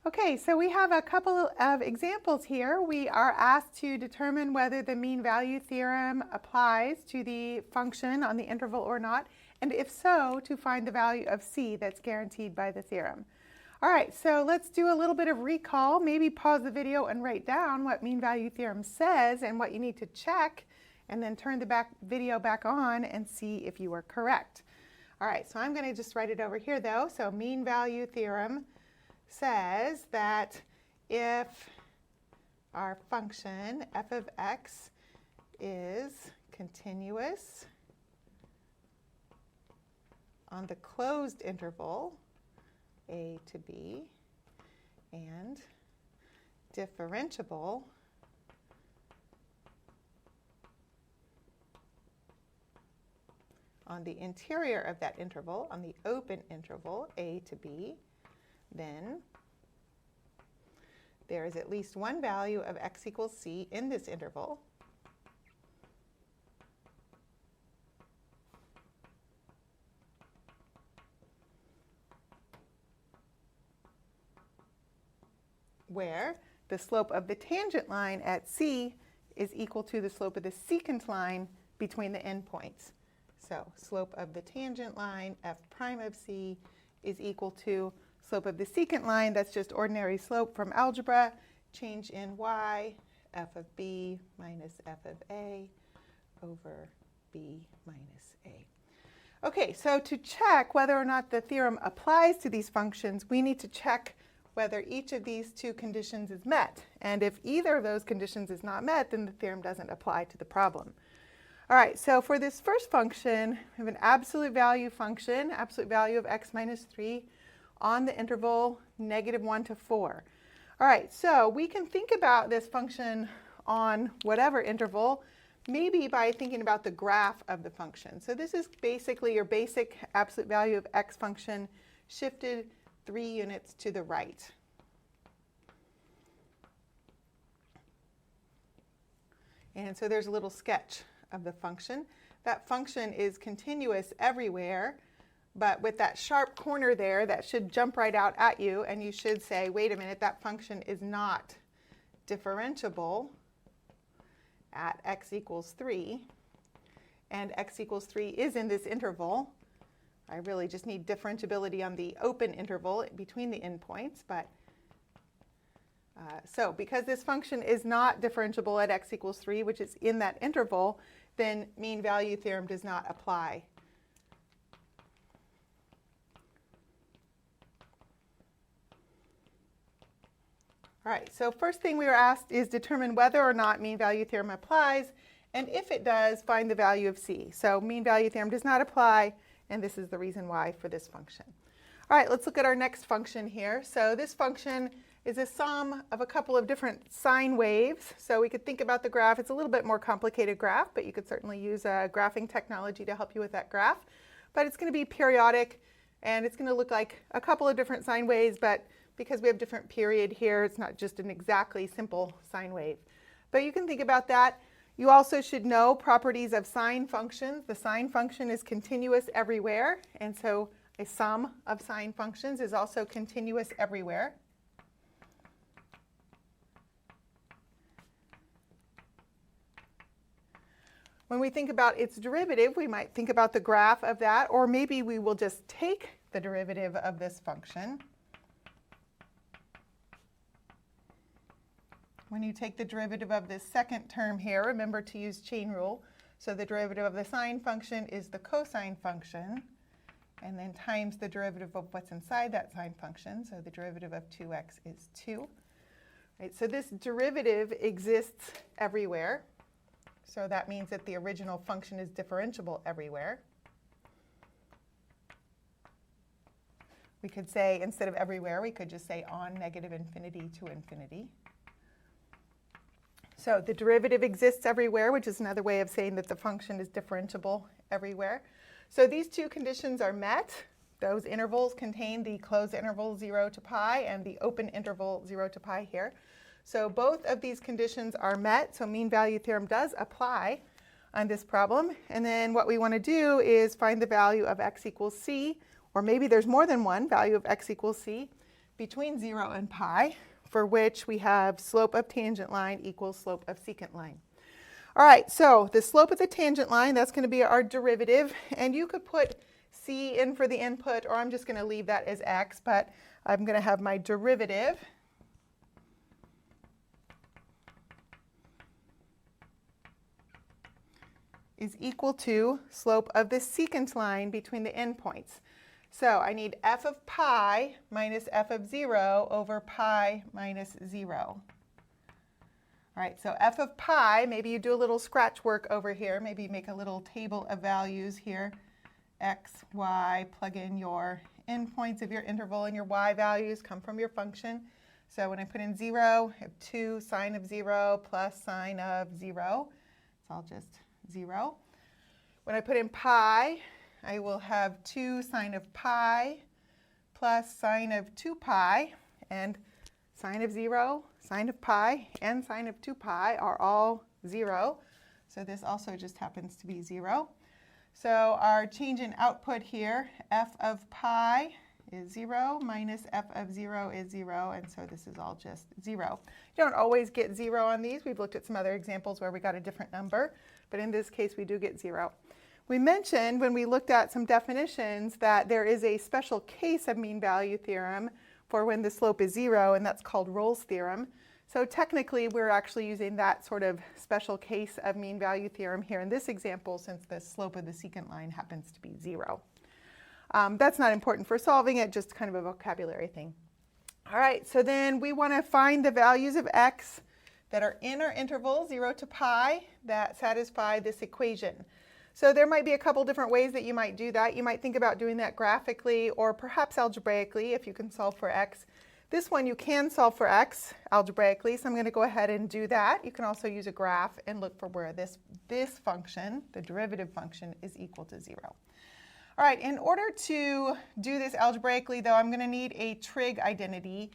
Okay, so we have a couple of examples here. We are asked to determine whether the mean value theorem applies to the function on the interval or not, and if so, to find the value of c that's guaranteed by the theorem. All right, so let's do a little bit of recall. Maybe pause the video and write down what mean value theorem says and what you need to check, and then turn the video back on and see if you are correct. All right, so I'm going to just write it over here though. So mean value theorem says that if our function f of x is continuous on the closed interval a to b and differentiable on the interior of that interval, on the open interval a to b, then there is at least one value of x equals c in this interval where the slope of the tangent line at c is equal to the slope of the secant line between the endpoints. So slope of the tangent line f prime of c is equal to slope of the secant line, that's just ordinary slope from algebra, change in y, f of b minus f of a over b minus a. Okay, so to check whether or not the theorem applies to these functions, we need to check whether each of these two conditions is met. And if either of those conditions is not met, then the theorem doesn't apply to the problem. All right, so for this first function, we have an absolute value function, absolute value of x minus 3 on the interval -1 to 4. All right, so we can think about this function on whatever interval, maybe by thinking about the graph of the function. So this is basically your basic absolute value of x function shifted 3 units to the right. And so there's a little sketch of the function. That function is continuous everywhere, but with that sharp corner there, that should jump right out at you, and you should say, wait a minute, that function is not differentiable at x equals 3, and x equals 3 is in this interval. I really just need differentiability on the open interval between the endpoints, but so because this function is not differentiable at x equals 3, which is in that interval, then mean value theorem does not apply. All right, so first thing we were asked is determine whether or not mean value theorem applies, and if it does, find the value of c. So mean value theorem does not apply, and this is the reason why for this function. All right, let's look at our next function here. So this function is a sum of a couple of different sine waves. So we could think about the graph. It's a little bit more complicated graph, but you could certainly use graphing technology to help you with that graph. But it's going to be periodic, and it's going to look like a couple of different sine waves, but because we have different period here, it's not just an exactly simple sine wave. But you can think about that. You also should know properties of sine functions. The sine function is continuous everywhere, and so a sum of sine functions is also continuous everywhere. When we think about its derivative, we might think about the graph of that, or maybe we will just take the derivative of this function. When you take the derivative of this second term here, remember to use chain rule. So the derivative of the sine function is the cosine function, and then times the derivative of what's inside that sine function. So the derivative of 2x is 2. Right, so this derivative exists everywhere. So that means that the original function is differentiable everywhere. We could say, instead of everywhere, we could just say on -infinity to infinity. So the derivative exists everywhere, which is another way of saying that the function is differentiable everywhere. So these two conditions are met. Those intervals contain the closed interval 0 to pi and the open interval 0 to pi here. So both of these conditions are met, so mean value theorem does apply on this problem. And then what we want to do is find the value of x equals c, or maybe there's more than one value of x equals c, between 0 and pi, for which we have slope of tangent line equals slope of secant line. All right, so the slope of the tangent line, that's going to be our derivative, and you could put c in for the input, or I'm just going to leave that as x, but I'm going to have my derivative is equal to slope of the secant line between the endpoints. So I need f of pi minus f of 0 over pi minus 0. All right, so f of pi, maybe you do a little scratch work over here. Maybe make a little table of values here. X, y, plug in your endpoints of your interval, and your y values come from your function. So when I put in 0, I have 2 sine of 0 plus sine of 0. It's all just 0. When I put in pi, I will have 2 sine of pi plus sine of 2 pi, and sine of 0, sine of pi, and sine of 2 pi are all 0. So this also just happens to be 0. So our change in output here, f of pi is 0 minus f of 0 is 0, and so this is all just 0. You don't always get 0 on these. We've looked at some other examples where we got a different number, but in this case we do get 0. We mentioned when we looked at some definitions that there is a special case of mean value theorem for when the slope is 0, and that's called Rolle's theorem. So technically we're actually using that sort of special case of mean value theorem here in this example, since the slope of the secant line happens to be 0. That's not important for solving it, just kind of a vocabulary thing. All right, so then we want to find the values of x that are in our interval 0 to pi that satisfy this equation. So there might be a couple different ways that you might do that. You might think about doing that graphically or perhaps algebraically if you can solve for x. This one you can solve for x algebraically, so I'm going to go ahead and do that. You can also use a graph and look for where this function, the derivative function, is equal to 0. All right, in order to do this algebraically, though, I'm going to need a trig identity.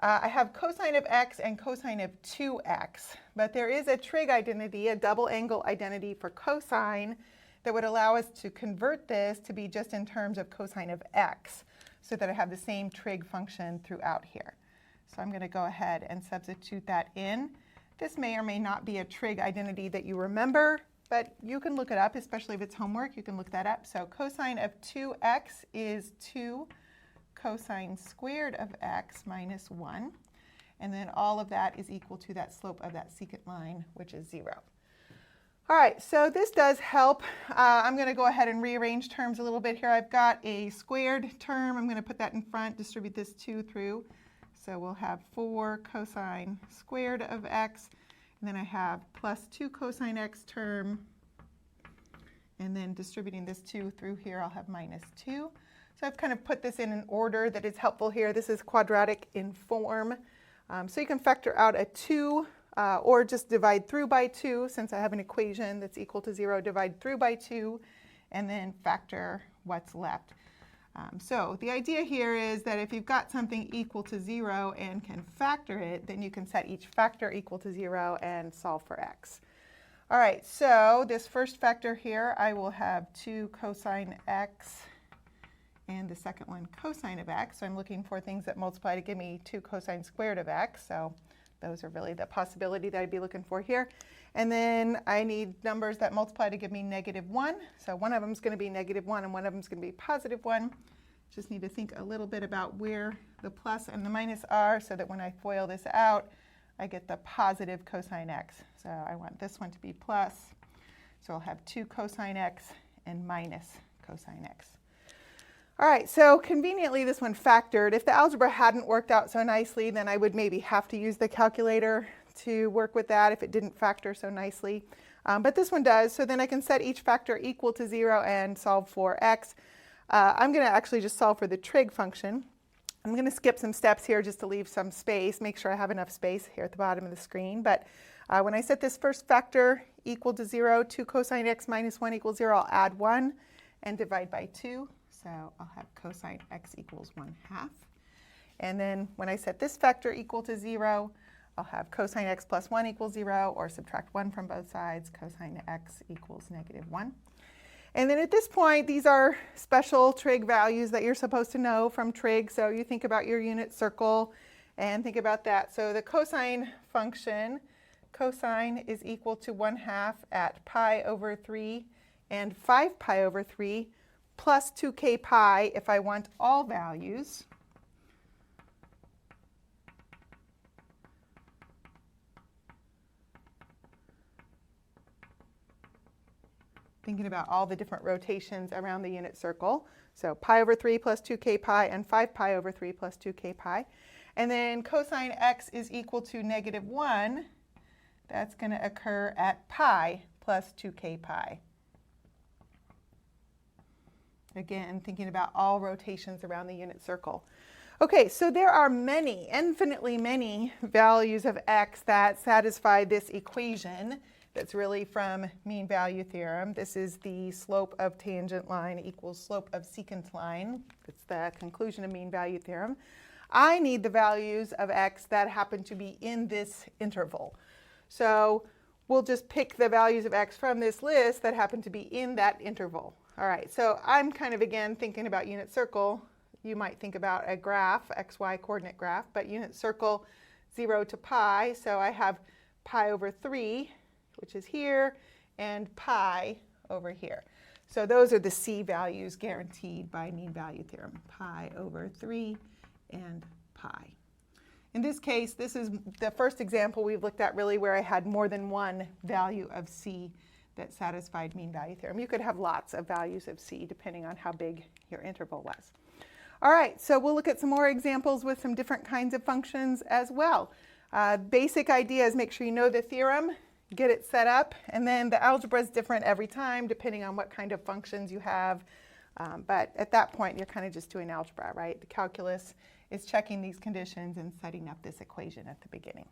I have cosine of x and cosine of 2x, but there is a trig identity, a double angle identity for cosine that would allow us to convert this to be just in terms of cosine of x, so that I have the same trig function throughout here. So I'm going to go ahead and substitute that in. This may or may not be a trig identity that you remember, but you can look it up, especially if it's homework. You can look that up. So cosine of 2x is 2 cosine squared of x minus 1. And then all of that is equal to that slope of that secant line, which is 0. All right, so this does help. I'm going to go ahead and rearrange terms a little bit here. I've got a squared term. I'm going to put that in front, distribute this 2 through. So we'll have 4 cosine squared of x. And then I have plus 2 cosine x term. And then distributing this 2 through here, I'll have minus 2. So I've kind of put this in an order that is helpful here. This is quadratic in form. So you can factor out a 2. Or just divide through by 2, since I have an equation that's equal to 0, divide through by 2, and then factor what's left. So the idea here is that if you've got something equal to 0 and can factor it, then you can set each factor equal to 0 and solve for x. All right, so this first factor here, I will have 2 cosine x, and the second one cosine of x. So I'm looking for things that multiply to give me 2 cosine squared of x. So those are really the possibility that I'd be looking for here. And then I need numbers that multiply to give me -1. So one of them is going to be -1 and one of them is going to be +1. Just need to think a little bit about where the plus and the minus are so that when I FOIL this out, I get the positive cosine x. So I want this one to be plus. So I'll have 2 cosine x and minus cosine x. All right, so conveniently this one factored. If the algebra hadn't worked out so nicely, then I would maybe have to use the calculator to work with that if it didn't factor so nicely. But this one does, so then I can set each factor equal to 0 and solve for x. I'm going to actually just solve for the trig function. I'm going to skip some steps here just to leave some space, make sure I have enough space here at the bottom of the screen. But when I set this first factor equal to 0, 2 cosine x minus 1 equals 0, I'll add 1 and divide by 2. So I'll have cosine x equals 1/2. And then when I set this factor equal to 0, I'll have cosine x plus 1 equals 0, or subtract 1 from both sides, cosine x equals -1. And then at this point, these are special trig values that you're supposed to know from trig. So you think about your unit circle and think about that. So the cosine function, cosine is equal to 1/2 at pi over 3 and 5 pi over 3 plus 2k pi if I want all values. Thinking about all the different rotations around the unit circle. So pi over 3 plus 2k pi and 5 pi over 3 plus 2k pi. And then cosine x is equal to -1. That's going to occur at pi plus 2k pi. Again, thinking about all rotations around the unit circle. Okay, so there are many, infinitely many values of x that satisfy this equation. That's really from mean value theorem. This is the slope of tangent line equals slope of secant line. It's the conclusion of mean value theorem. I need the values of x that happen to be in this interval. So we'll just pick the values of x from this list that happen to be in that interval. All right, so I'm kind of, again, thinking about unit circle. You might think about a graph, xy coordinate graph, but unit circle 0 to pi. So I have pi over 3, which is here, and pi over here. So those are the c values guaranteed by mean value theorem, pi over 3 and pi. In this case, this is the first example we've looked at really where I had more than one value of c that satisfied mean value theorem. You could have lots of values of c depending on how big your interval was. All right, so we'll look at some more examples with some different kinds of functions as well. Basic idea is make sure you know the theorem, get it set up, and then the algebra is different every time depending on what kind of functions you have. But at that point, you're kind of just doing algebra, right? The calculus is checking these conditions and setting up this equation at the beginning.